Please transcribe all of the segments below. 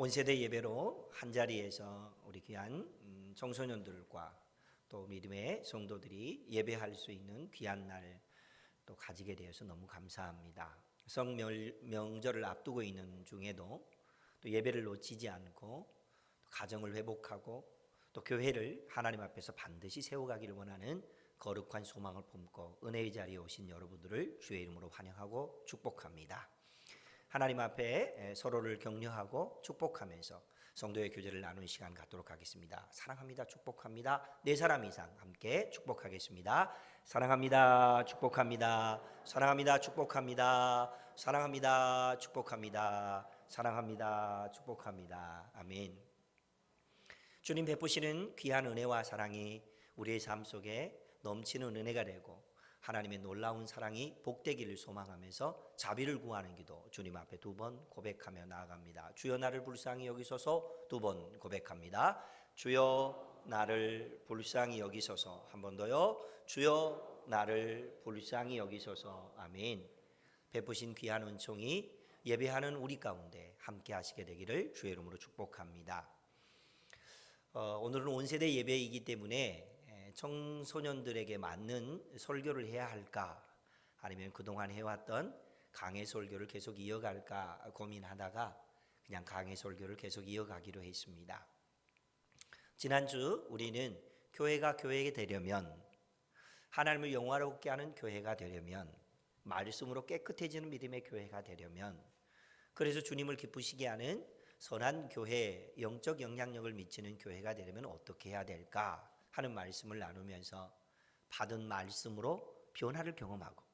온세대 예배로 한자리에서 우리 귀한 청소년들과 또 믿음의 성도들이 예배할 수 있는 귀한 날 또 가지게 되어서 너무 감사합니다. 명절을 앞두고 있는 중에도 또 예배를 놓치지 않고 가정을 회복하고 또 교회를 하나님 앞에서 반드시 세워가기를 원하는 거룩한 소망을 품고 은혜의 자리에 오신 여러분들을 주의 이름으로 환영하고 축복합니다. 하나님 앞에 서로를 격려하고 축복하면서 성도의 교제를 나누는 시간 갖도록 하겠습니다. 사랑합니다. 축복합니다. 4사람 이상 함께 축복하겠습니다. 사랑합니다. 축복합니다. 사랑합니다. 축복합니다. 사랑합니다. 축복합니다. 사랑합니다. 축복합니다. 아멘. 주님 베푸시는 귀한 은혜와 사랑이 우리의 삶 속에 넘치는 은혜가 되고 하나님의 놀라운 사랑이 복되기를 소망하면서 자비를 구하는 기도 주님 앞에 2번 고백하며 나아갑니다. 주여 나를 불쌍히 여기소서 2번 고백합니다. 주여 나를 불쌍히 여기소서. 한 번 더요. 주여 나를 불쌍히 여기소서. 아멘. 베푸신 귀한 은총이 예배하는 우리 가운데 함께 하시게 되기를 주의 이름으로 축복합니다. 오늘은 온세대 예배이기 때문에 청소년들에게 맞는 설교를 해야 할까 아니면 그동안 해왔던 강해 설교를 계속 이어갈까 고민하다가 그냥 강해 설교를 계속 이어가기로 했습니다. 지난주 우리는 교회가 교회가 되려면 하나님을 영화롭게 하는 교회가 되려면 말씀으로 깨끗해지는 믿음의 교회가 되려면 그래서 주님을 기쁘시게 하는 선한 교회, 영적 영향력을 미치는 교회가 되려면 어떻게 해야 될까 하는 말씀을 나누면서 받은 말씀으로 변화를 경험하고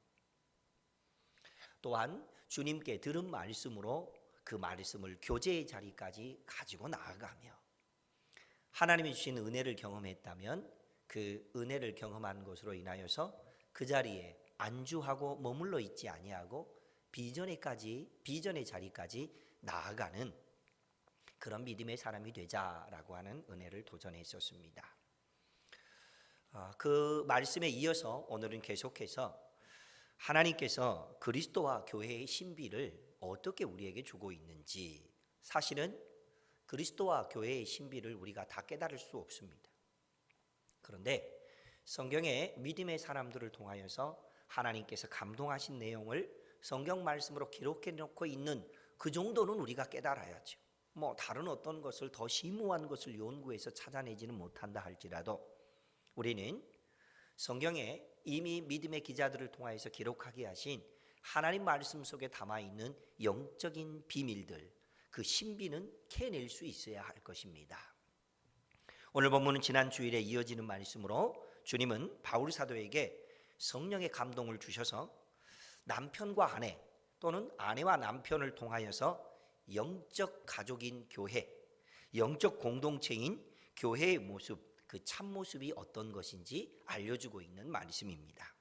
또한 주님께 들은 말씀으로 그 말씀을 교제의 자리까지 가지고 나아가며 하나님이 주신 은혜를 경험했다면 그 은혜를 경험한 것으로 인하여서 그 자리에 안주하고 머물러 있지 아니하고 비전의 자리까지 나아가는 그런 믿음의 사람이 되자라고 하는 은혜를 도전했었습니다. 그 말씀에 이어서 오늘은 계속해서 하나님께서 그리스도와 교회의 신비를 어떻게 우리에게 주고 있는지 사실은 그리스도와 교회의 신비를 우리가 다 깨달을 수 없습니다. 그런데 성경의 믿음의 사람들을 통하여서 하나님께서 감동하신 내용을 성경 말씀으로 기록해 놓고 있는 그 정도는 우리가 깨달아야죠. 다른 어떤 것을 더 심오한 것을 연구해서 찾아내지는 못한다 할지라도 우리는 성경에 이미 믿음의 기자들을 통하여서 기록하게 하신 하나님 말씀 속에 담아있는 영적인 비밀들 그 신비는 캐낼 수 있어야 할 것입니다. 오늘 본문은 지난 주일에 이어지는 말씀으로 주님은 바울 사도에게 성령의 감동을 주셔서 남편과 아내 또는 아내와 남편을 통하여서 영적 가족인 교회, 영적 공동체인 교회의 모습 그 참모습이 어떤 것인지 알려주고 있는 말씀입니다.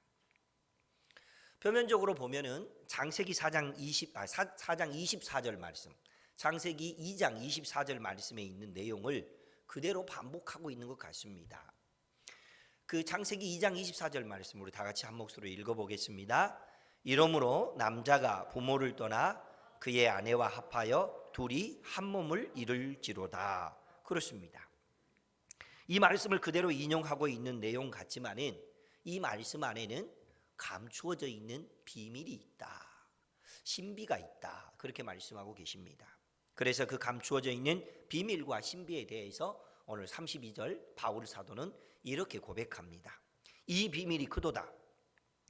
표면적으로 보면은 창세기 4장 24절 말씀, 창세기 2장 24절 말씀에 있는 내용을 그대로 반복하고 있는 것 같습니다. 그 창세기 2장 24절 말씀 우리 다 같이 한 목소리로 읽어보겠습니다. 이러므로 남자가 부모를 떠나 그의 아내와 합하여 둘이 한 몸을 이룰지로다. 그렇습니다. 이 말씀을 그대로 인용하고 있는 내용 같지만은 이 말씀 안에는 감추어져 있는 비밀이 있다. 신비가 있다. 그렇게 말씀하고 계십니다. 그래서 그 감추어져 있는 비밀과 신비에 대해서 오늘 32절 바울 사도는 이렇게 고백합니다. 이 비밀이 크도다.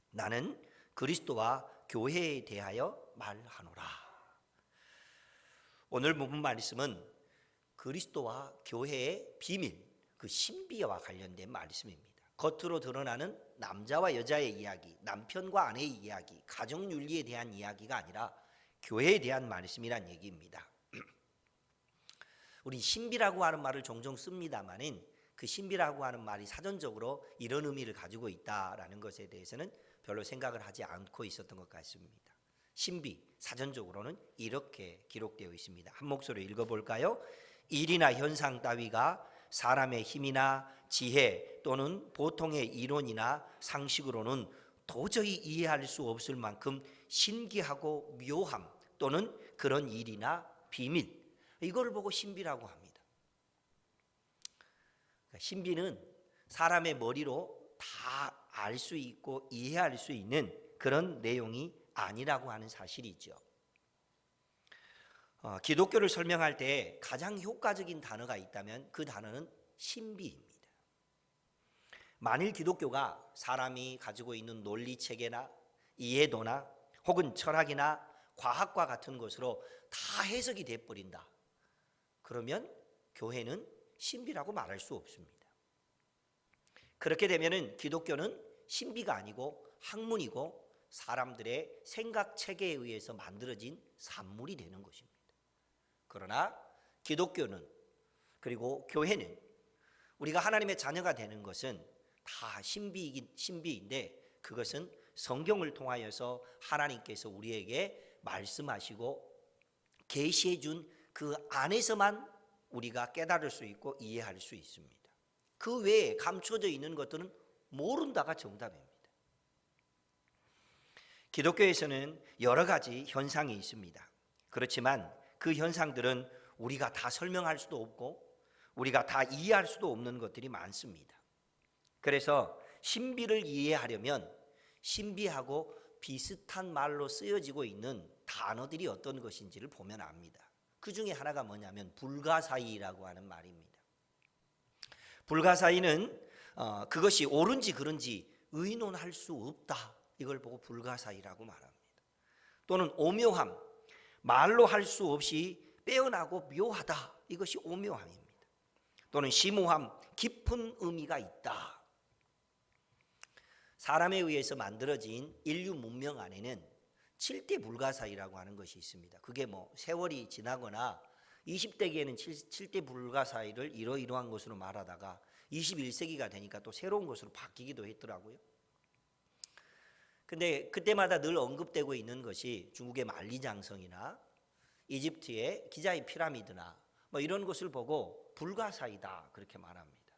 나는 그리스도와 교회에 대하여 말하노라. 오늘 본문 말씀은 그리스도와 교회의 비밀 그 신비와 관련된 말씀입니다. 겉으로 드러나는 남자와 여자의 이야기, 남편과 아내의 이야기, 가정윤리에 대한 이야기가 아니라 교회에 대한 말씀이란 얘기입니다. 우리 신비라고 하는 말을 종종 씁니다만은 그 신비라고 하는 말이 사전적으로 이런 의미를 가지고 있다라는 것에 대해서는 별로 생각을 하지 않고 있었던 것 같습니다. 신비, 사전적으로는 이렇게 기록되어 있습니다. 한 목소리로 읽어볼까요? 일이나 현상 따위가 사람의 힘이나 지혜 또는 보통의 이론이나 상식으로는 도저히 이해할 수 없을 만큼 신기하고 묘함 또는 그런 일이나 비밀 이걸 보고 신비라고 합니다. 신비는 사람의 머리로 다 알 수 있고 이해할 수 있는 그런 내용이 아니라고 하는 사실이죠. 기독교를 설명할 때 가장 효과적인 단어가 있다면 그 단어는 신비입니다. 만일 기독교가 사람이 가지고 있는 논리체계나 이해도나 혹은 철학이나 과학과 같은 것으로 다 해석이 돼버린다, 그러면 교회는 신비라고 말할 수 없습니다. 그렇게 되면은 기독교는 신비가 아니고 학문이고 사람들의 생각체계에 의해서 만들어진 산물이 되는 것입니다. 그러나 기독교는, 그리고 교회는, 우리가 하나님의 자녀가 되는 것은 다 신비인데 그것은 성경을 통하여서 하나님께서 우리에게 말씀하시고 계시해 준 그 안에서만 우리가 깨달을 수 있고 이해할 수 있습니다. 그 외에 감춰져 있는 것들은 모른다가 정답입니다. 기독교에서는 여러 가지 현상이 있습니다. 그렇지만 그 현상들은 우리가 다 설명할 수도 없고 우리가 다 이해할 수도 없는 것들이 많습니다. 그래서 신비를 이해하려면 신비하고 비슷한 말로 쓰여지고 있는 단어들이 어떤 것인지를 보면 압니다. 그 중에 하나가 뭐냐면 불가사의라고 하는 말입니다. 불가사의는 그것이 옳은지 그른지 의논할 수 없다, 이걸 보고 불가사의라고 말합니다. 또는 오묘함, 말로 할 수 없이 빼어나고 묘하다, 이것이 오묘함입니다. 또는 심오함, 깊은 의미가 있다. 사람에 의해서 만들어진 인류 문명 안에는 7대 불가사의라고 하는 것이 있습니다. 그게 세월이 지나거나 20대기에는 7대 불가사의를 이러이러한 것으로 말하다가 21세기가 되니까 또 새로운 것으로 바뀌기도 했더라고요. 근데 그때마다 늘 언급되고 있는 것이 중국의 만리장성이나 이집트의 기자의 피라미드나 이런 것을 보고 불가사의다, 그렇게 말합니다.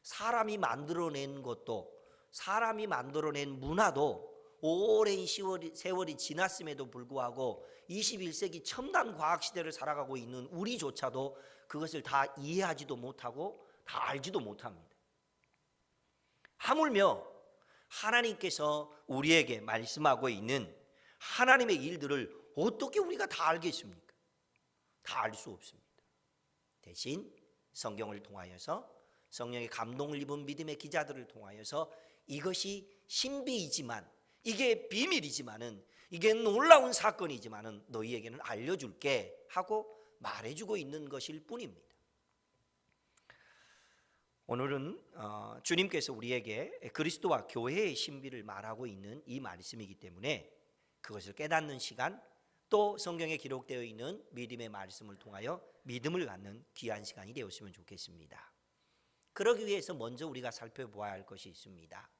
사람이 만들어낸 것도, 사람이 만들어낸 문화도 오랜 세월이 지났음에도 불구하고 21세기 첨단 과학시대를 살아가고 있는 우리조차도 그것을 다 이해하지도 못하고 다 알지도 못합니다. 하물며 하나님께서 우리에게 말씀하고 있는 하나님의 일들을 어떻게 우리가 다 알겠습니까? 다 알 수 없습니다. 대신 성경을 통하여서, 성령의 감동을 입은 믿음의 기자들을 통하여서 이것이 신비이지만, 이게 비밀이지만은, 이게 놀라운 사건이지만은 너희에게는 알려줄게 하고 말해주고 있는 것일 뿐입니다. 오늘은 주님께서 우리에게 그리스도와 교회의 신비를 말하고 있는 이 말씀이기 때문에 그것을 깨닫는 시간, 또 성경에 기록되어 있는 믿음의 말씀을 통하여 믿음을 갖는 귀한 시간이 되었으면 좋겠습니다. 그러기 위해서 먼저 우리가 살펴보아야 할 것이 있습니다.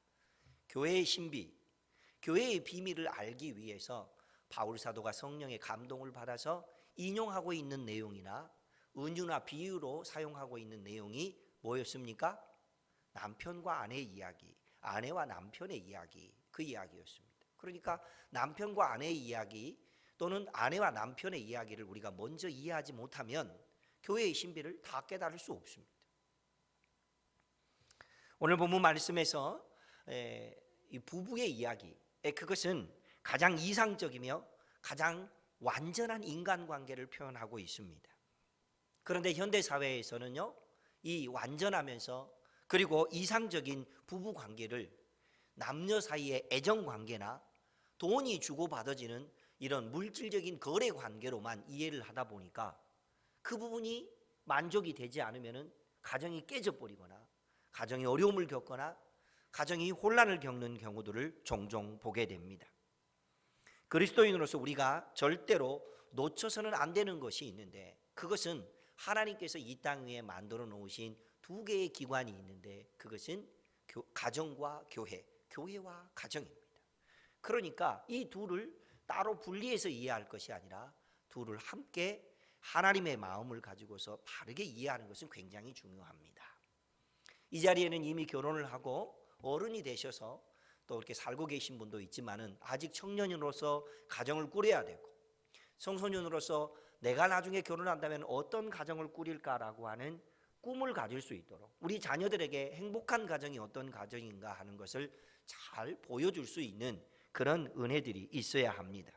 교회의 신비, 교회의 비밀을 알기 위해서 바울 사도가 성령의 감동을 받아서 인용하고 있는 내용이나 은유나 비유로 사용하고 있는 내용이 뭐였습니까? 남편과 아내의 이야기, 아내와 남편의 이야기, 그 이야기였습니다. 그러니까 남편과 아내의 이야기 또는 아내와 남편의 이야기를 우리가 먼저 이해하지 못하면 교회의 신비를 다 깨달을 수 없습니다. 오늘 본문 말씀에서 이 부부의 이야기, 그것은 가장 이상적이며 가장 완전한 인간관계를 표현하고 있습니다. 그런데 현대사회에서는요, 이 완전하면서 그리고 이상적인 부부관계를 남녀 사이의 애정관계나 돈이 주고받아지는 이런 물질적인 거래관계로만 이해를 하다 보니까 그 부분이 만족이 되지 않으면 가정이 깨져버리거나 가정이 어려움을 겪거나 가정이 혼란을 겪는 경우들을 종종 보게 됩니다. 그리스도인으로서 우리가 절대로 놓쳐서는 안 되는 것이 있는데, 그것은 하나님께서 이 땅 위에 만들어 놓으신 두 개의 기관이 있는데, 그것은 가정과 교회, 교회와 가정입니다. 그러니까 이 둘을 따로 분리해서 이해할 것이 아니라 둘을 함께 하나님의 마음을 가지고서 바르게 이해하는 것은 굉장히 중요합니다. 이 자리에는 이미 결혼을 하고 어른이 되셔서 또 이렇게 살고 계신 분도 있지만은 아직 청년으로서 가정을 꾸려야 되고, 청소년으로서 내가 나중에 결혼한다면 어떤 가정을 꾸릴까라고 하는 꿈을 가질 수 있도록 우리 자녀들에게 행복한 가정이 어떤 가정인가 하는 것을 잘 보여줄 수 있는 그런 은혜들이 있어야 합니다.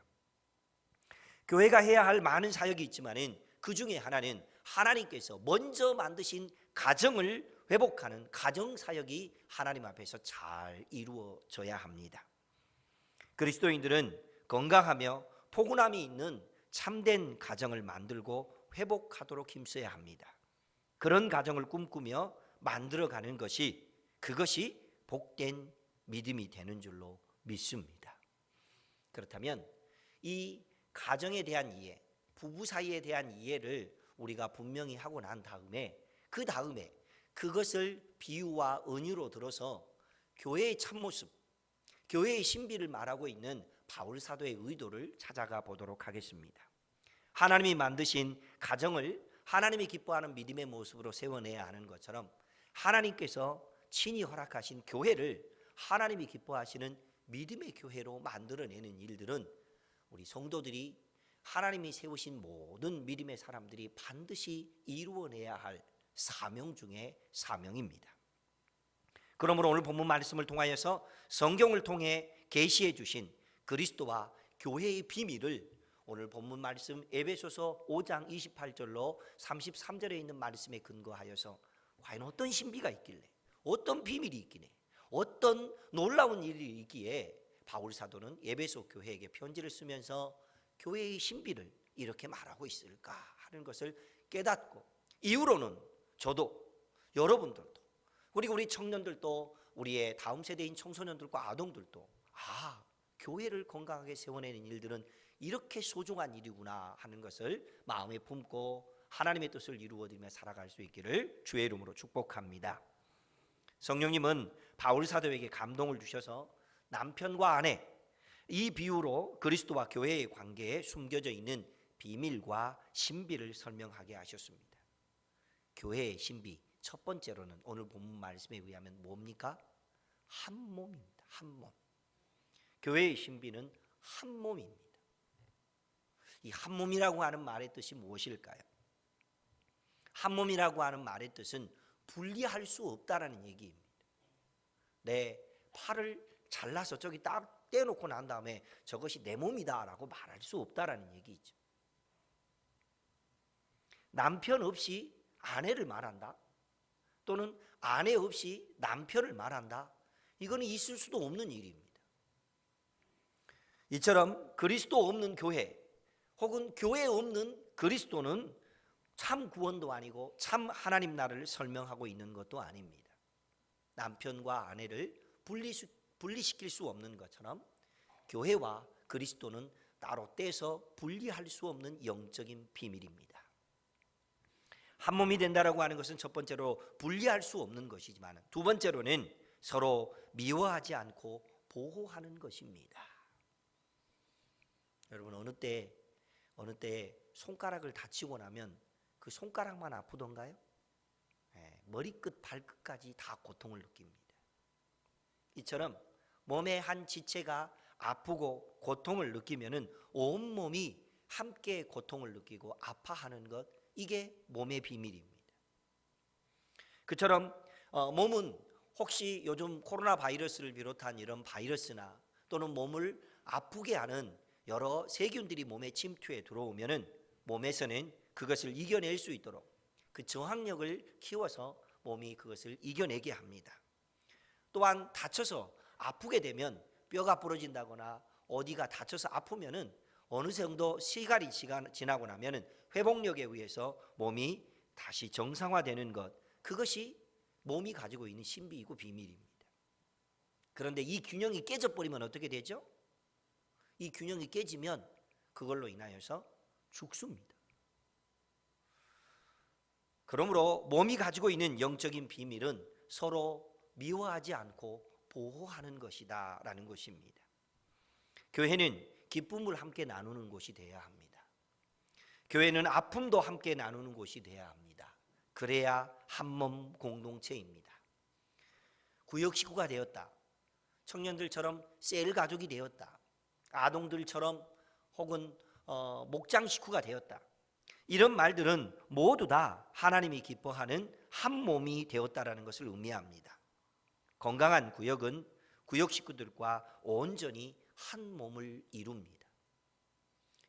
교회가 해야 할 많은 사역이 있지만은 그 중에 하나는 하나님께서 먼저 만드신 가정을 회복하는 가정 사역이 하나님 앞에서 잘 이루어져야 합니다. 그리스도인들은 건강하며 포근함이 있는 참된 가정을 만들고 회복하도록 힘써야 합니다. 그런 가정을 꿈꾸며 만들어가는 것이 그것이 복된 믿음이 되는 줄로 믿습니다. 그렇다면 이 가정에 대한 이해, 부부 사이에 대한 이해를 우리가 분명히 하고 난 다음에 그 다음에 그것을 비유와 은유로 들어서 교회의 참모습, 교회의 신비를 말하고 있는 바울 사도의 의도를 찾아가 보도록 하겠습니다. 하나님이 만드신 가정을 하나님이 기뻐하는 믿음의 모습으로 세워내야 하는 것처럼 하나님께서 친히 허락하신 교회를 하나님이 기뻐하시는 믿음의 교회로 만들어내는 일들은 우리 성도들이 하나님이 세우신 모든 믿음의 사람들이 반드시 이루어내야 할 사명 중에 사명입니다. 그러므로 오늘 본문 말씀을 통하여서 성경을 통해 계시해 주신 그리스도와 교회의 비밀을 오늘 본문 말씀 에베소서 5장 28절로 33절에 있는 말씀에 근거하여서 과연 어떤 신비가 있길래, 어떤 비밀이 있기에, 어떤 놀라운 일이 있기에 바울 사도는 에베소 교회에게 편지를 쓰면서 교회의 신비를 이렇게 말하고 있을까 하는 것을 깨닫고, 이후로는 저도 여러분들도 그리고 우리 청년들도 우리의 다음 세대인 청소년들과 아동들도 교회를 건강하게 세워내는 일들은 이렇게 소중한 일이구나 하는 것을 마음에 품고 하나님의 뜻을 이루어드리며 살아갈 수 있기를 주의 이름으로 축복합니다. 성령님은 바울 사도에게 감동을 주셔서 남편과 아내 이 비유로 그리스도와 교회의 관계에 숨겨져 있는 비밀과 신비를 설명하게 하셨습니다. 교회의 신비 첫 번째로는 오늘 본문 말씀에 의하면 뭡니까? 한 몸입니다. 한 몸. 교회의 신비는 한 몸입니다. 이 한 몸이라고 하는 말의 뜻이 무엇일까요? 한 몸이라고 하는 말의 뜻은 분리할 수 없다라는 얘기입니다. 내 팔을 잘라서 저기 딱 떼놓고 난 다음에 저것이 내 몸이다라고 말할 수 없다라는 얘기죠. 남편 없이 아내를 말한다, 또는 아내 없이 남편을 말한다, 이거는 있을 수도 없는 일입니다. 이처럼 그리스도 없는 교회 혹은 교회 없는 그리스도는 참 구원도 아니고 참 하나님 나라를 설명하고 있는 것도 아닙니다. 남편과 아내를 분리시킬 수 없는 것처럼 교회와 그리스도는 따로 떼서 분리할 수 없는 영적인 비밀입니다. 한 몸이 된다라고 하는 것은 첫 번째로 분리할 수 없는 것이지만 두 번째로는 서로 미워하지 않고 보호하는 것입니다. 여러분 어느 때 손가락을 다치고 나면 그 손가락만 아프던가요? 머리끝 발끝까지 다 고통을 느낍니다. 이처럼 몸의 한 지체가 아프고 고통을 느끼면은 온 몸이 함께 고통을 느끼고 아파하는 것, 이게 몸의 비밀입니다. 그처럼 몸은 혹시 요즘 코로나 바이러스를 비롯한 이런 바이러스나 또는 몸을 아프게 하는 여러 세균들이 몸에 침투해 들어오면은 몸에서는 그것을 이겨낼 수 있도록 그 저항력을 키워서 몸이 그것을 이겨내게 합니다. 또한 다쳐서 아프게 되면 뼈가 부러진다거나 어디가 다쳐서 아프면은 어느 정도 시간이 지나고 나면은 회복력에 의해서 몸이 다시 정상화되는 것, 그것이 몸이 가지고 있는 신비이고 비밀입니다. 그런데 이 균형이 깨져버리면 어떻게 되죠? 이 균형이 깨지면 그걸로 인하여서 죽습니다. 그러므로 몸이 가지고 있는 영적인 비밀은 서로 미워하지 않고 보호하는 것이다 라는 것입니다. 교회는 기쁨을 함께 나누는 곳이 되어야 합니다. 교회는 아픔도 함께 나누는 곳이 되어야 합니다. 그래야 한 몸 공동체입니다. 구역 식구가 되었다, 청년들처럼 셀 가족이 되었다, 아동들처럼 혹은 목장 식구가 되었다, 이런 말들은 모두 다 하나님이 기뻐하는 한 몸이 되었다라는 것을 의미합니다. 건강한 구역은 구역 식구들과 온전히 한 몸을 이룹니다.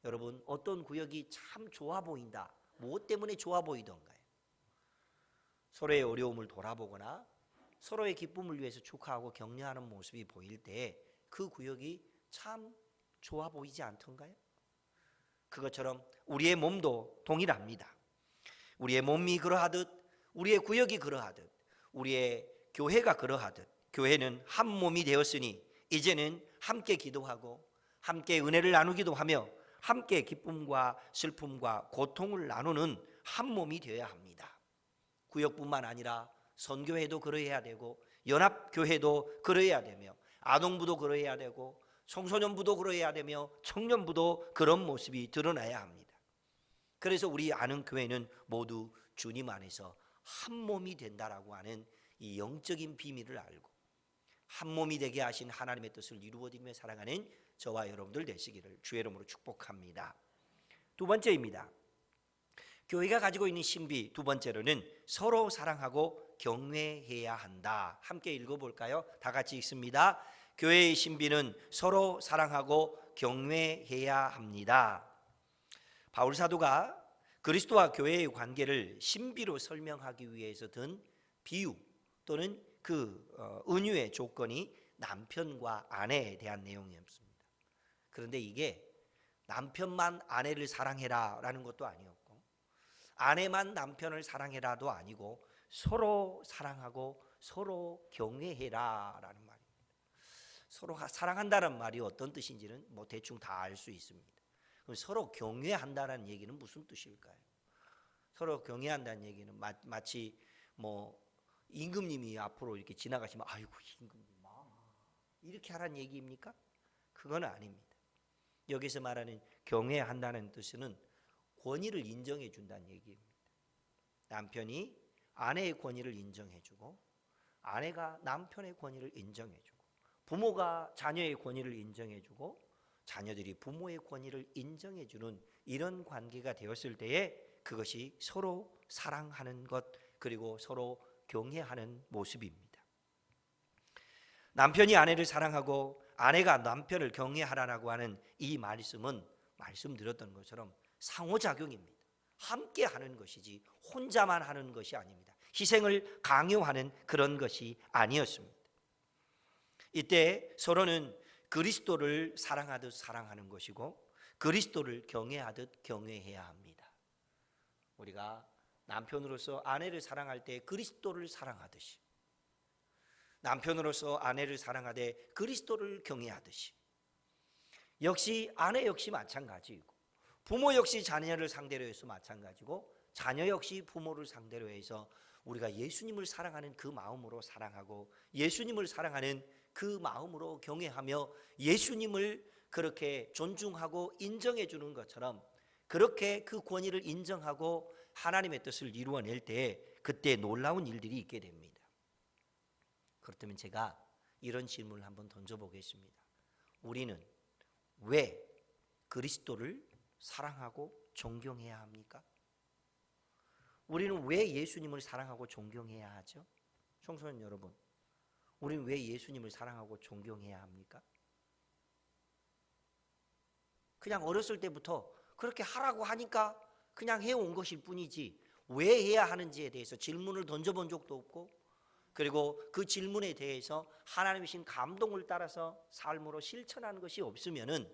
여러분, 어떤 구역이 참 좋아 보인다. 무엇 때문에 좋아 보이던가요? 서로의 어려움을 돌아보거나 서로의 기쁨을 위해서 축하하고 격려하는 모습이 보일 때 그 구역이 참 좋아 보이지 않던가요? 그것처럼 우리의 몸도 동일합니다. 우리의 몸이 그러하듯, 우리의 구역이 그러하듯, 우리의 교회가 그러하듯, 교회는 한 몸이 되었으니 이제는 함께 기도하고 함께 은혜를 나누기도 하며 함께 기쁨과 슬픔과 고통을 나누는 한 몸이 되어야 합니다. 구역뿐만 아니라 선교회도 그러해야 되고 연합교회도 그러해야 되며 아동부도 그러해야 되고 청소년부도 그러해야 되며 청년부도 그런 모습이 드러나야 합니다. 그래서 우리 아는 교회는 모두 주님 안에서 한 몸이 된다라고 하는 이 영적인 비밀을 알고 한 몸이 되게 하신 하나님의 뜻을 이루어드리며 살아가는 저와 여러분들 되시기를 주의 이름으로 축복합니다. 두 번째입니다. 교회가 가지고 있는 신비 두 번째로는 서로 사랑하고 경외해야 한다. 함께 읽어볼까요? 다 같이 읽습니다. 교회의 신비는 서로 사랑하고 경외해야 합니다. 바울 사도가 그리스도와 교회의 관계를 신비로 설명하기 위해서 든 비유 또는 그 은유의 조건이 남편과 아내에 대한 내용이었습니다. 그런데 이게 남편만 아내를 사랑해라 라는 것도 아니었고 아내만 남편을 사랑해라도 아니고 서로 사랑하고 서로 경외해라 라는 말입니다. 서로 사랑한다는 말이 어떤 뜻인지는 뭐 대충 다 알 수 있습니다. 그럼 서로 경외한다는 얘기는 무슨 뜻일까요? 서로 경외한다는 얘기는 마치 뭐 임금님이 앞으로 이렇게 지나가시면 아이고 임금님 이렇게 하라는 얘기입니까? 그건 아닙니다. 여기서 말하는 경외한다는 뜻은 권위를 인정해 준다는 얘기입니다. 남편이 아내의 권위를 인정해 주고 아내가 남편의 권위를 인정해 주고 부모가 자녀의 권위를 인정해 주고 자녀들이 부모의 권위를 인정해 주는 이런 관계가 되었을 때에 그것이 서로 사랑하는 것 그리고 서로 경외하는 모습입니다. 남편이 아내를 사랑하고 아내가 남편을 경외하라고 하는 이 말씀은 말씀드렸던 것처럼 상호작용입니다. 함께 하는 것이지 혼자만 하는 것이 아닙니다. 희생을 강요하는 그런 것이 아니었습니다. 이때 서로는 그리스도를 사랑하듯 사랑하는 것이고 그리스도를 경외하듯 경외해야 합니다. 우리가 남편으로서 아내를 사랑할 때 그리스도를 사랑하듯이 남편으로서 아내를 사랑하되 그리스도를 경외하듯이 역시 아내 역시 마찬가지이고 부모 역시 자녀를 상대로 해서 마찬가지고 자녀 역시 부모를 상대로 해서 우리가 예수님을 사랑하는 그 마음으로 사랑하고 예수님을 사랑하는 그 마음으로 경외하며 예수님을 그렇게 존중하고 인정해 주는 것처럼 그렇게 그 권위를 인정하고 하나님의 뜻을 이루어낼 때 그때 놀라운 일들이 있게 됩니다. 그렇다면 제가 이런 질문을 한번 던져보겠습니다. 우리는 왜 그리스도를 사랑하고 존경해야 합니까? 우리는 왜 예수님을 사랑하고 존경해야 하죠? 청소년 여러분, 우리는 왜 예수님을 사랑하고 존경해야 합니까? 그냥 어렸을 때부터 그렇게 하라고 하니까 그냥 해온 것일 뿐이지 왜 해야 하는지에 대해서 질문을 던져본 적도 없고 그리고 그 질문에 대해서 하나님의 신 감동을 따라서 삶으로 실천하는 것이 없으면은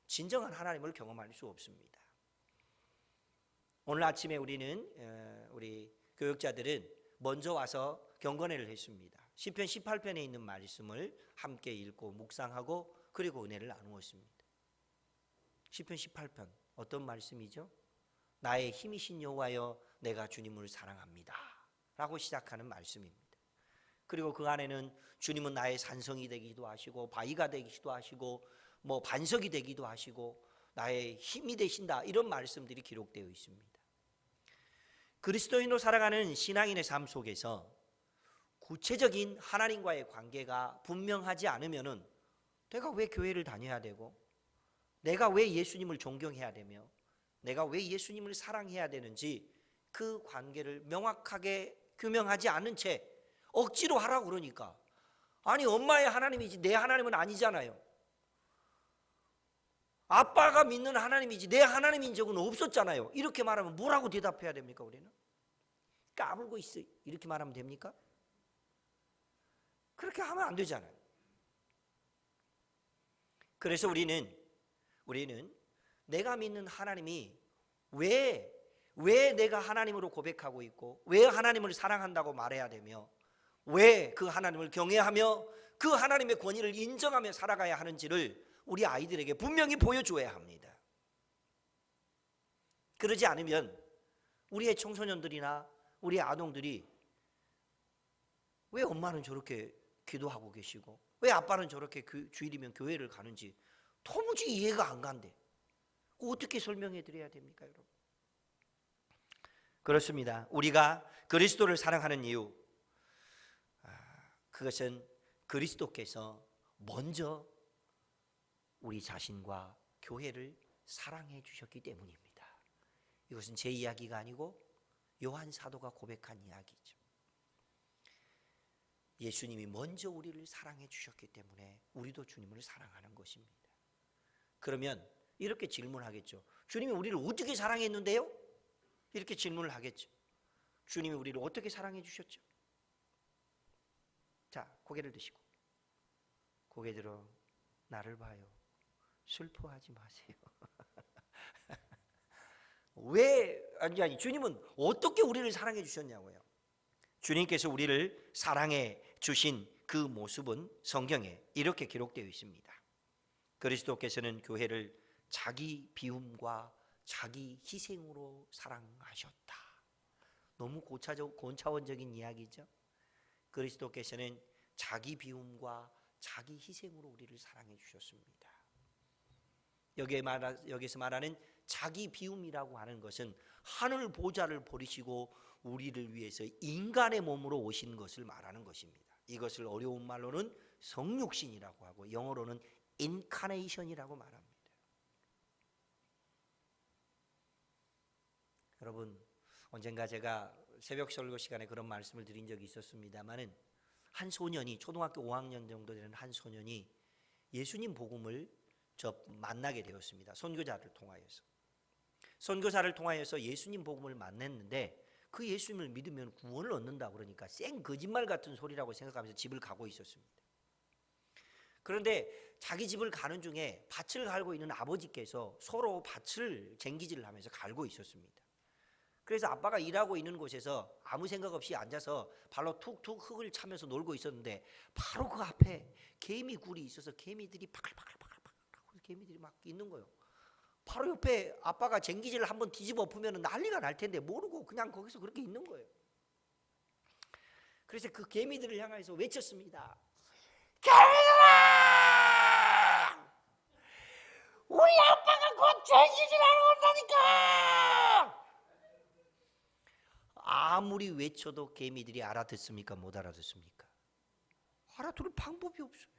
진정한 하나님을 경험할 수 없습니다. 오늘 아침에 우리 교육자들은 먼저 와서 경건회를 했습니다. 시편 18편에 있는 말씀을 함께 읽고 묵상하고 그리고 은혜를 나누었습니다. 시편 18편 어떤 말씀이죠? 나의 힘이신 여호와여 내가 주님을 사랑합니다 라고 시작하는 말씀입니다. 그리고 그 안에는 주님은 나의 산성이 되기도 하시고 바위가 되기도 하시고 뭐 반석이 되기도 하시고 나의 힘이 되신다 이런 말씀들이 기록되어 있습니다. 그리스도인으로 살아가는 신앙인의 삶 속에서 구체적인 하나님과의 관계가 분명하지 않으면은 내가 왜 교회를 다녀야 되고 내가 왜 예수님을 존경해야 되며 내가 왜 예수님을 사랑해야 되는지 그 관계를 명확하게 규명하지 않은 채 억지로 하라고 그러니까, 아니 엄마의 하나님이지 내 하나님은 아니잖아요. 아빠가 믿는 하나님이지 내 하나님인 적은 없었잖아요. 이렇게 말하면 뭐라고 대답해야 됩니까? 우리는 까불고 있어 이렇게 말하면 됩니까? 그렇게 하면 안 되잖아요. 그래서 우리는 내가 믿는 하나님이 왜 내가 하나님으로 고백하고 있고 왜 하나님을 사랑한다고 말해야 되며 왜 그 하나님을 경외하며 그 하나님의 권위를 인정하며 살아가야 하는지를 우리 아이들에게 분명히 보여줘야 합니다. 그러지 않으면 우리의 청소년들이나 우리 아동들이 왜 엄마는 저렇게 기도하고 계시고 왜 아빠는 저렇게 주일이면 교회를 가는지 도무지 이해가 안 간대. 어떻게 설명해 드려야 됩니까, 여러분? 그렇습니다. 우리가 그리스도를 사랑하는 이유, 그것은 그리스도께서 먼저 우리 자신과 교회를 사랑해 주셨기 때문입니다. 이것은 제 이야기가 아니고 요한 사도가 고백한 이야기죠. 예수님이 먼저 우리를 사랑해 주셨기 때문에 우리도 주님을 사랑하는 것입니다. 그러면 이렇게 질문하겠죠. 주님이 우리를 어떻게 사랑했는데요? 이렇게 질문을 하겠죠. 주님이 우리를 어떻게 사랑해 주셨죠? 자, 고개를 드시고 고개 들어 나를 봐요. 슬퍼하지 마세요. 왜 아니 주님은 어떻게 우리를 사랑해 주셨냐고요. 주님께서 우리를 사랑해 주신 그 모습은 성경에 이렇게 기록되어 있습니다. 그리스도께서는 교회를 자기 비움과 자기 희생으로 사랑하셨다. 너무 고차원적인 이야기죠. 그리스도께서는 자기 비움과 자기 희생으로 우리를 사랑해 주셨습니다. 여기서 말하는 자기 비움이라고 하는 것은 하늘 보좌를 버리시고 우리를 위해서 인간의 몸으로 오신 것을 말하는 것입니다. 이것을 어려운 말로는 성육신이라고 하고 영어로는 인카네이션이라고 말합니다. 여러분, 언젠가 제가 새벽 설교 시간에 그런 말씀을 드린 적이 있었습니다마는 한 소년이 초등학교 5학년 정도 되는 한 소년이 예수님 복음을 만나게 되었습니다. 선교사를 통하여서 예수님 복음을 만났는데 그 예수님을 믿으면 구원을 얻는다 그러니까 생 거짓말 같은 소리라고 생각하면서 집을 가고 있었습니다. 그런데 자기 집을 가는 중에 밭을 갈고 있는 아버지께서 서로 밭을 쟁기질을 하면서 갈고 있었습니다. 그래서 아빠가 일하고 있는 곳에서 아무 생각 없이 앉아서 발로 툭툭 흙을 차면서 놀고 있었는데 바로 그 앞에 개미 굴이 있어서 개미들이 파글파글 개미들이 막 있는 거예요. 바로 옆에 아빠가 쟁기질을 한번 뒤집어 엎으면 난리가 날 텐데 모르고 그냥 거기서 그렇게 있는 거예요. 그래서 그 개미들을 향해서 외쳤습니다. 개미들아! 우리 아빠가 곧 쟁기질하러 온다니까! 아무리 외쳐도 개미들이 알아듣습니까? 못 알아듣습니까? 알아들을 방법이 없어요.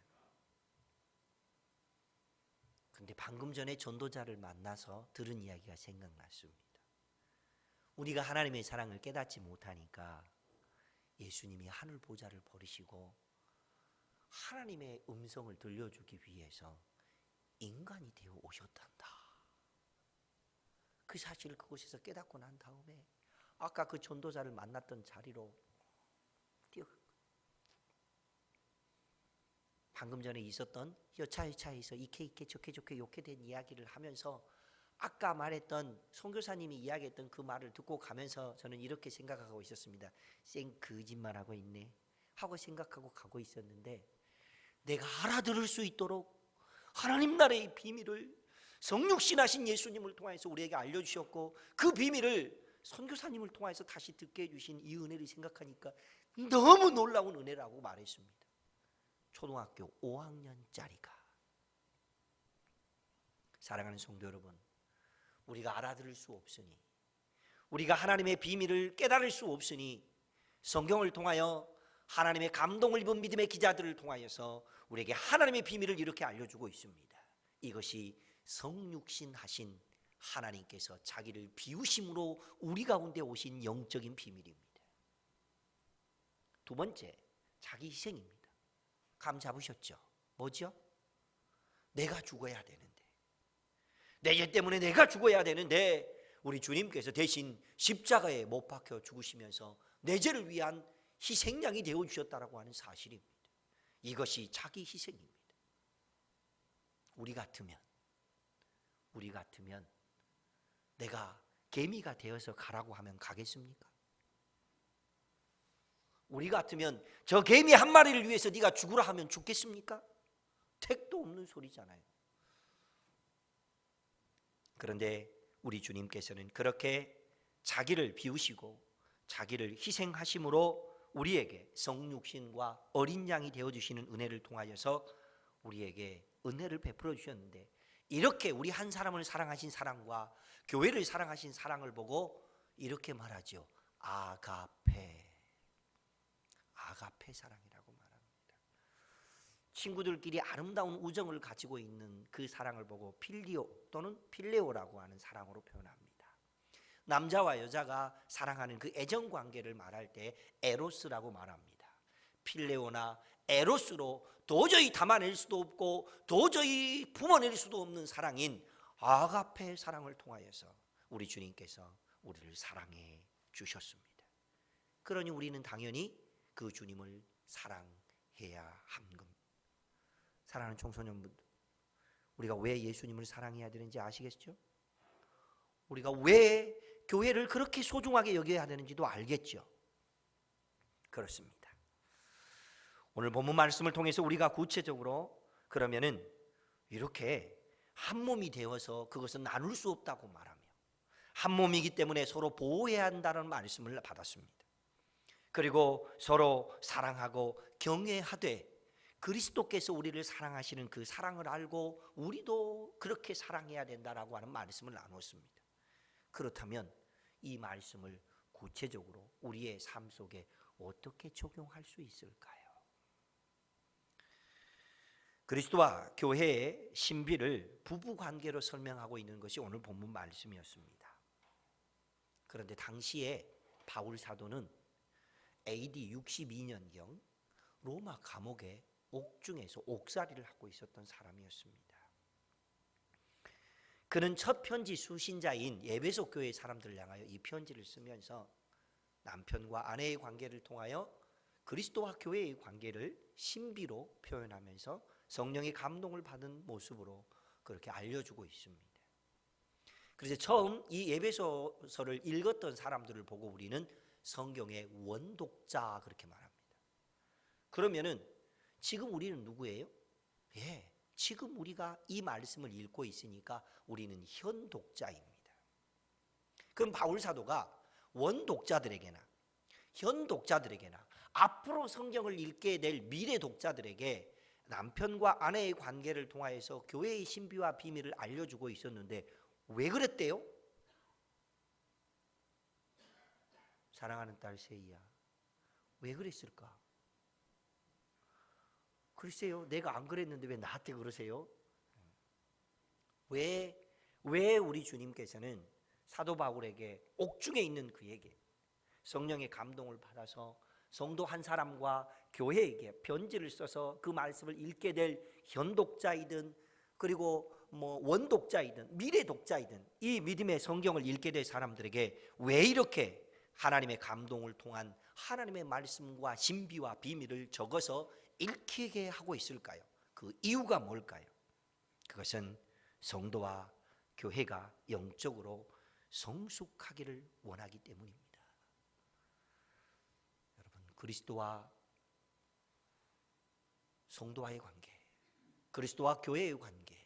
근데 방금 전에 전도자를 만나서 들은 이야기가 생각났습니다. 우리가 하나님의 사랑을 깨닫지 못하니까 예수님이 하늘 보좌를 버리시고 하나님의 음성을 들려주기 위해서 인간이 되어 오셨단다. 그 사실을 그곳에서 깨닫고 난 다음에 아까 그 전도자를 만났던 자리로 뛰어간 거예요. 방금 전에 있었던 여차여차해서 이케 좋게 욕게 된 이야기를 하면서 아까 말했던 선교사님이 이야기했던 그 말을 듣고 가면서 저는 이렇게 생각하고 있었습니다. 쌩 거짓말하고 있네 하고 생각하고 가고 있었는데 내가 알아들을 수 있도록 하나님 나라의 비밀을 성육신하신 예수님을 통해서 우리에게 알려주셨고 그 비밀을 선교사님을 통해서 다시 듣게 해주신 이 은혜를 생각하니까 너무 놀라운 은혜라고 말했습니다. 초등학교 5학년짜리가. 사랑하는 성도 여러분, 우리가 알아들을 수 없으니 우리가 하나님의 비밀을 깨달을 수 없으니 성경을 통하여 하나님의 감동을 입은 믿음의 기자들을 통하여서 우리에게 하나님의 비밀을 이렇게 알려주고 있습니다. 이것이 성육신 하신 하나님께서 자기를 비우심으로 우리 가운데 오신 영적인 비밀입니다. 두 번째, 자기 희생입니다. 감 잡으셨죠? 뭐죠? 내가 죽어야 되는데, 내 죄 때문에 내가 죽어야 되는데 우리 주님께서 대신 십자가에 못 박혀 죽으시면서 내 죄를 위한 희생양이 되어주셨다라고 하는 사실입니다. 이것이 자기 희생입니다. 우리 같으면 내가 개미가 되어서 가라고 하면 가겠습니까? 우리 같으면 저 개미 한 마리를 위해서 네가 죽으라 하면 죽겠습니까? 택도 없는 소리잖아요. 그런데 우리 주님께서는 그렇게 자기를 비우시고 자기를 희생하심으로 우리에게 성육신과 어린 양이 되어주시는 은혜를 통하여서 우리에게 은혜를 베풀어 주셨는데, 이렇게 우리 한 사람을 사랑하신 사랑과 교회를 사랑하신 사랑을 보고 이렇게 말하죠. 아가페 사랑이라고 말합니다. 친구들끼리 아름다운 우정을 가지고 있는 그 사랑을 보고 필리오 또는 필레오라고 하는 사랑으로 표현합니다. 남자와 여자가 사랑하는 그 애정 관계를 말할 때 에로스라고 말합니다. 필레오나 에로스로 도저히 담아낼 수도 없고 도저히 품어낼 수도 없는 사랑인 아가페 사랑을 통하여서 우리 주님께서 우리를 사랑해 주셨습니다. 그러니 우리는 당연히 그 주님을 사랑해야 하는 겁니다. 사랑하는 청소년분들, 우리가 왜 예수님을 사랑해야 되는지 아시겠죠? 우리가 왜 교회를 그렇게 소중하게 여겨야 되는지도 알겠죠? 그렇습니다. 오늘 본문 말씀을 통해서 우리가 구체적으로 그러면은 이렇게 한 몸이 되어서 그것은 나눌 수 없다고 말하며 한 몸이기 때문에 서로 보호해야 한다는 말씀을 받았습니다. 그리고 서로 사랑하고 경외하되 그리스도께서 우리를 사랑하시는 그 사랑을 알고 우리도 그렇게 사랑해야 된다라고 하는 말씀을 나눴습니다. 그렇다면 이 말씀을 구체적으로 우리의 삶 속에 어떻게 적용할 수 있을까요? 그리스도와 교회의 신비를 부부관계로 설명하고 있는 것이 오늘 본문 말씀이었습니다. 그런데 당시에 바울 사도는 AD 62년경 로마 감옥의 옥중에서 옥살이를 하고 있었던 사람이었습니다. 그는 첫 편지 수신자인 에베소 교회 사람들을 향하여 이 편지를 쓰면서 남편과 아내의 관계를 통하여 그리스도와 교회의 관계를 신비로 표현하면서 성령의 감동을 받은 모습으로 그렇게 알려주고 있습니다. 그래서 처음 이 에베소서를 읽었던 사람들을 보고 우리는 성경의 원독자 그렇게 말합니다. 그러면은 지금 우리는 누구예요? 지금 우리가 이 말씀을 읽고 있으니까 우리는 현독자입니다. 그럼 바울 사도가 원독자들에게나 현독자들에게나 앞으로 성경을 읽게 될 미래 독자들에게 남편과 아내의 관계를 통하여서 교회의 신비와 비밀을 알려주고 있었는데 왜 그랬대요? 사랑하는 딸 세이야, 왜 그랬을까? 글쎄요, 내가 안 그랬는데 왜 나한테 그러세요? 왜 우리 주님께서는 사도 바울에게 옥중에 있는 그에게 성령의 감동을 받아서 성도 한 사람과 교회에게 편지를 써서 그 말씀을 읽게 될 현독자이든 그리고 원독자이든 미래 독자이든 이 믿음의 성경을 읽게 될 사람들에게 왜 이렇게 하나님의 감동을 통한 하나님의 말씀과 신비와 비밀을 적어서 읽히게 하고 있을까요? 그 이유가 뭘까요? 그것은 성도와 교회가 영적으로 성숙하기를 원하기 때문입니다. 여러분, 그리스도와 성도와의 관계, 그리스도와 교회의 관계,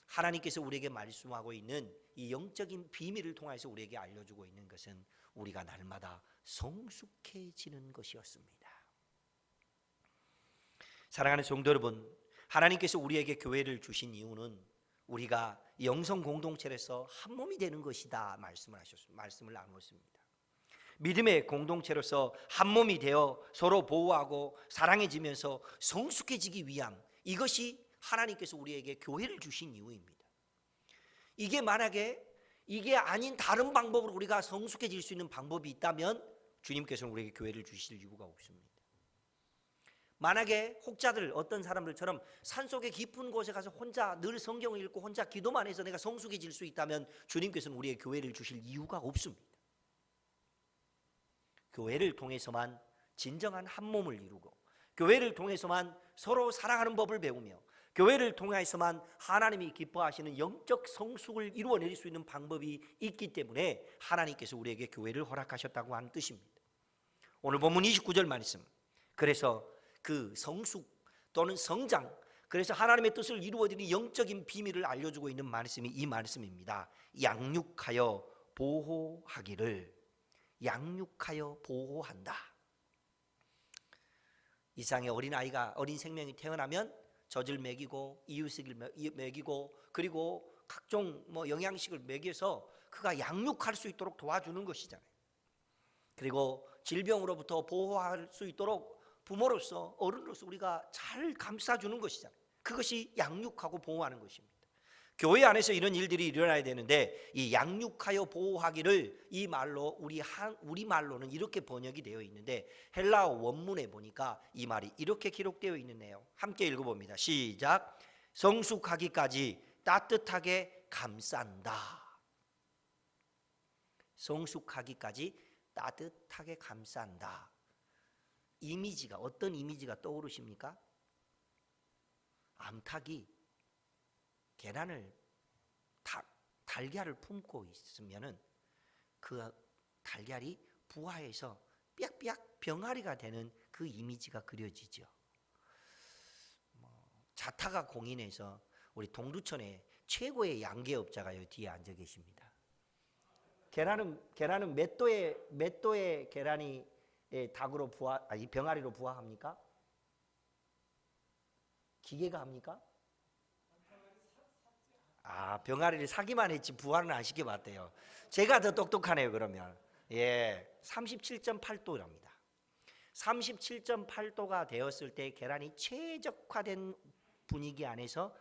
하나님께서 우리에게 말씀하고 있는 이 영적인 비밀을 통해서 우리에게 알려주고 있는 것은 우리가 날마다 성숙해지는 것이었습니다. 사랑하는 성도 여러분, 하나님께서 우리에게 교회를 주신 이유는 우리가 영성 공동체로서 한 몸이 되는 것이다 말씀을 나누었습니다. 믿음의 공동체로서 한 몸이 되어 서로 보호하고 사랑해지면서 성숙해지기 위함, 이것이 하나님께서 우리에게 교회를 주신 이유입니다. 이게 만약에 이게 아닌 다른 방법으로 우리가 성숙해질 수 있는 방법이 있다면 주님께서는 우리에게 교회를 주실 이유가 없습니다. 만약에 혹자들 어떤 사람들처럼 산속의 깊은 곳에 가서 혼자 늘 성경을 읽고 혼자 기도만 해서 내가 성숙해질 수 있다면 주님께서는 우리에게 교회를 주실 이유가 없습니다. 교회를 통해서만 진정한 한 몸을 이루고 교회를 통해서만 서로 사랑하는 법을 배우며 교회를 통해서만 하나님이 기뻐하시는 영적 성숙을 이루어낼 수 있는 방법이 있기 때문에 하나님께서 우리에게 교회를 허락하셨다고 하는 뜻입니다. 오늘 본문 29절 말씀, 그래서 그 성숙 또는 성장, 그래서 하나님의 뜻을 이루어드리는 영적인 비밀을 알려주고 있는 말씀이 이 말씀입니다. 양육하여 보호하기를. 양육하여 보호한다. 이상의 어린아이가, 어린 생명이 태어나면 젖을 먹이고 이유식을 먹이고 그리고 각종 영양식을 먹여서 그가 양육할 수 있도록 도와주는 것이잖아요. 그리고 질병으로부터 보호할 수 있도록 부모로서, 어른으로서 우리가 잘 감싸주는 것이잖아요. 그것이 양육하고 보호하는 것입니다. 교회 안에서 이런 일들이 일어나야 되는데 이 양육하여 보호하기를 이 말로 우리 말로는 이렇게 번역이 되어 있는데 헬라어 원문에 보니까 이 말이 이렇게 기록되어 있네요. 함께 읽어봅니다. 시작. 성숙하기까지 따뜻하게 감싼다. 성숙하기까지 따뜻하게 감싼다. 이미지가, 어떤 이미지가 떠오르십니까? 암탉이 달걀을 품고 있으면은 그 달걀이 부화해서 삐약삐약 병아리가 되는 그 이미지가 그려지죠. 자타가 공인해서 우리 동두천에 최고의 양계업자가 여기 뒤에 앉아 계십니다. 계란은 몇 도의 계란이 닭으로 병아리로 부화합니까? 기계가 합니까? 병아리를 사기만 했지 부화는 안 시켜봤대요. 제가 더 똑똑하네요. 그러면 37.8도랍니다. 37.8도가 되었을 때 계란이 최적화된 분위기 안에서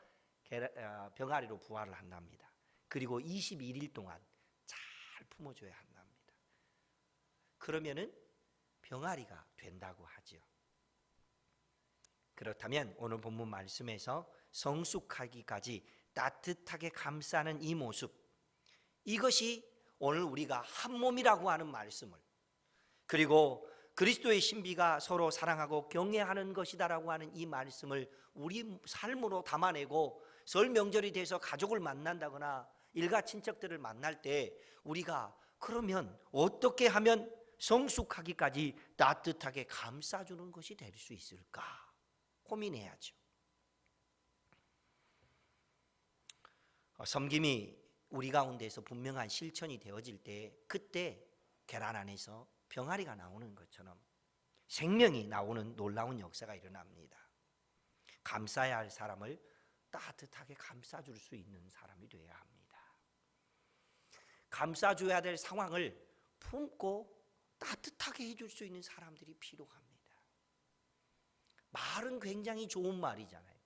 병아리로 부화를 한답니다. 그리고 21일 동안 잘 품어줘야 한답니다. 그러면은 병아리가 된다고 하죠. 그렇다면 오늘 본문 말씀에서 성숙하기까지 따뜻하게 감싸는 이 모습, 이것이 오늘 우리가 한 몸이라고 하는 말씀을, 그리고 그리스도의 신비가 서로 사랑하고 경외하는 것이다라고 하는 이 말씀을 우리 삶으로 담아내고 설 명절이 돼서 가족을 만난다거나 일가 친척들을 만날 때 우리가 그러면 어떻게 하면 성숙하기까지 따뜻하게 감싸주는 것이 될 수 있을까 고민해야죠. 섬김이 우리 가운데서 분명한 실천이 되어질 때 그때 계란 안에서 병아리가 나오는 것처럼 생명이 나오는 놀라운 역사가 일어납니다. 감싸야 할 사람을 따뜻하게 감싸줄 수 있는 사람이 되어야 합니다. 감싸줘야 될 상황을 품고 따뜻하게 해줄 수 있는 사람들이 필요합니다. 말은 굉장히 좋은 말이잖아요.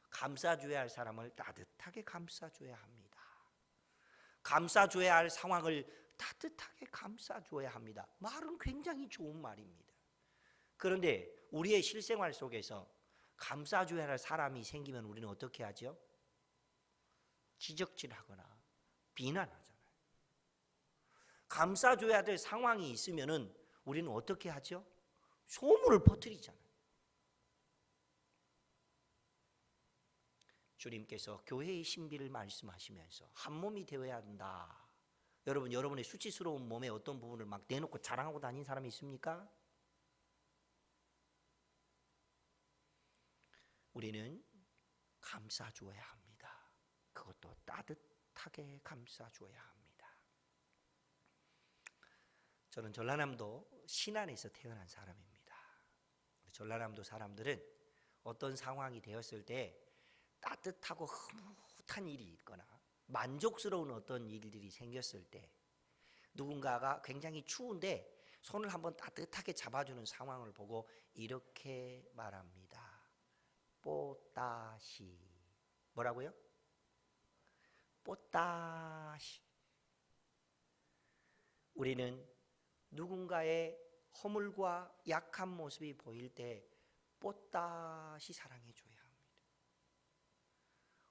감싸줘야 할 사람을 따뜻하게 감싸줘야 합니다. 감싸줘야 할 상황을 따뜻하게 감싸줘야 합니다. 말은 굉장히 좋은 말입니다. 그런데 우리의 실생활 속에서 감싸줘야 할 사람이 생기면 우리는 어떻게 하죠? 지적질하거나 비난하잖아요. 감싸줘야 될 상황이 있으면은 우리는 어떻게 하죠? 소문을 퍼뜨리잖아요. 주님께서 교회의 신비를 말씀하시면서 한 몸이 되어야 한다. 여러분의 수치스러운 몸의 어떤 부분을 막 내놓고 자랑하고 다니는 사람이 있습니까? 우리는 감싸줘야 합니다. 그것도 따뜻하게 감싸줘야 합니다. 저는 전라남도 신안에서 태어난 사람입니다. 전라남도 사람들은 어떤 상황이 되었을 때 따뜻하고 흐뭇한 일이 있거나 만족스러운 어떤 일들이 생겼을 때 누군가가 굉장히 추운데 손을 한번 따뜻하게 잡아주는 상황을 보고 이렇게 말합니다. 뽀따시. 뭐라고요? 뽀따시. 우리는 누군가의 허물과 약한 모습이 보일 때 뽀따시 사랑해 줘야 합니다.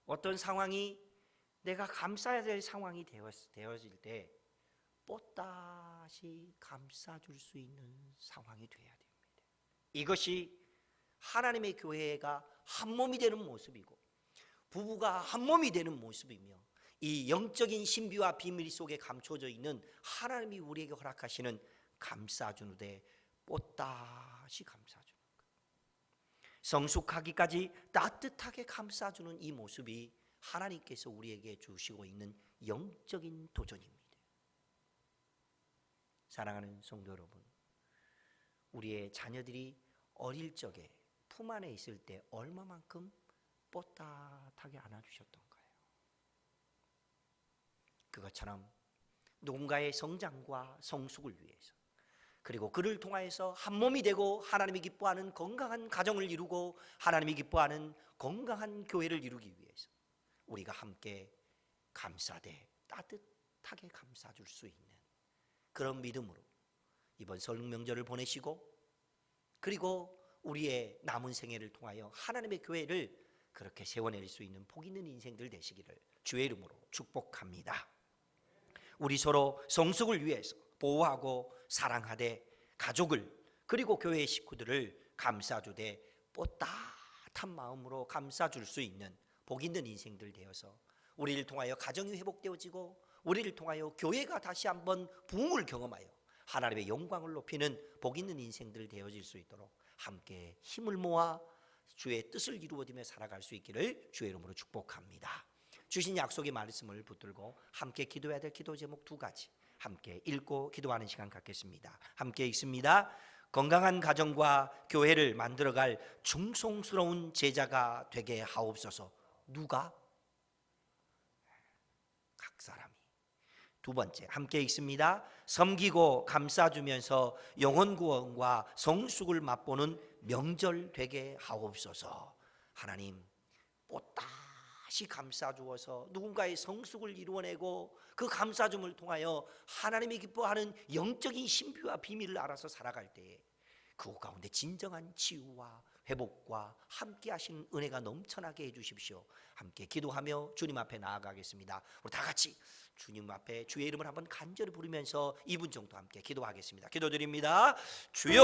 어떤 상황이 내가 감싸야 될 상황이 되어질 때 뽀따시 감싸줄 수 있는 상황이 돼야 됩니다. 이것이 하나님의 교회가 한 몸이 되는 모습이고 부부가 한 몸이 되는 모습이며 이 영적인 신비와 비밀 속에 감춰져 있는 하나님이 우리에게 허락하시는 감싸주는 데 뽀따시 감싸주는 것. 성숙하기까지 따뜻하게 감싸주는 이 모습이 하나님께서 우리에게 주시고 있는 영적인 도전입니다. 사랑하는 성도 여러분, 우리의 자녀들이 어릴 적에 품 안에 있을 때 얼마만큼 뽀따하게 안아주셨던가요? 그것처럼 누군가의 성장과 성숙을 위해서, 그리고 그를 통하여서 한 몸이 되고 하나님이 기뻐하는 건강한 가정을 이루고 하나님이 기뻐하는 건강한 교회를 이루기 위해서 우리가 함께 감싸되 따뜻하게 감싸줄 수 있는 그런 믿음으로 이번 설 명절을 보내시고, 그리고 우리의 남은 생애를 통하여 하나님의 교회를 그렇게 세워낼 수 있는 복 있는 인생들 되시기를 주의 이름으로 축복합니다. 우리 서로 성숙을 위해서 보호하고 사랑하되 가족을 그리고 교회의 식구들을 감싸주되 뽀따한 마음으로 감싸줄 수 있는 복 있는 인생들 되어서 우리를 통하여 가정이 회복되어지고 우리를 통하여 교회가 다시 한번 부흥을 경험하여 하나님의 영광을 높이는 복 있는 인생들 되어질 수 있도록 함께 힘을 모아 주의 뜻을 이루어지며 살아갈 수 있기를 주의 이름으로 축복합니다. 주신 약속의 말씀을 붙들고 함께 기도해야 될 기도 제목 2가지 함께 읽고 기도하는 시간 갖겠습니다. 함께 읽습니다. 건강한 가정과 교회를 만들어갈 충성스러운 제자가 되게 하옵소서. 누가? 각 사람이. 2번째 함께 읽습니다. 섬기고 감싸주면서 영혼 구원과 성숙을 맛보는 명절 되게 하옵소서. 하나님, 뽀따시 감싸주어서 누군가의 성숙을 이루어내고 그 감싸줌을 통하여 하나님이 기뻐하는 영적인 신비와 비밀을 알아서 살아갈 때에 그 가운데 진정한 치유와 회복과 함께 하시는 은혜가 넘쳐나게 해주십시오. 함께 기도하며 주님 앞에 나아가겠습니다. 우리 다 같이 주님 앞에 주의 이름을 한번 간절히 부르면서 2분 정도 함께 기도하겠습니다. 기도드립니다. 주여.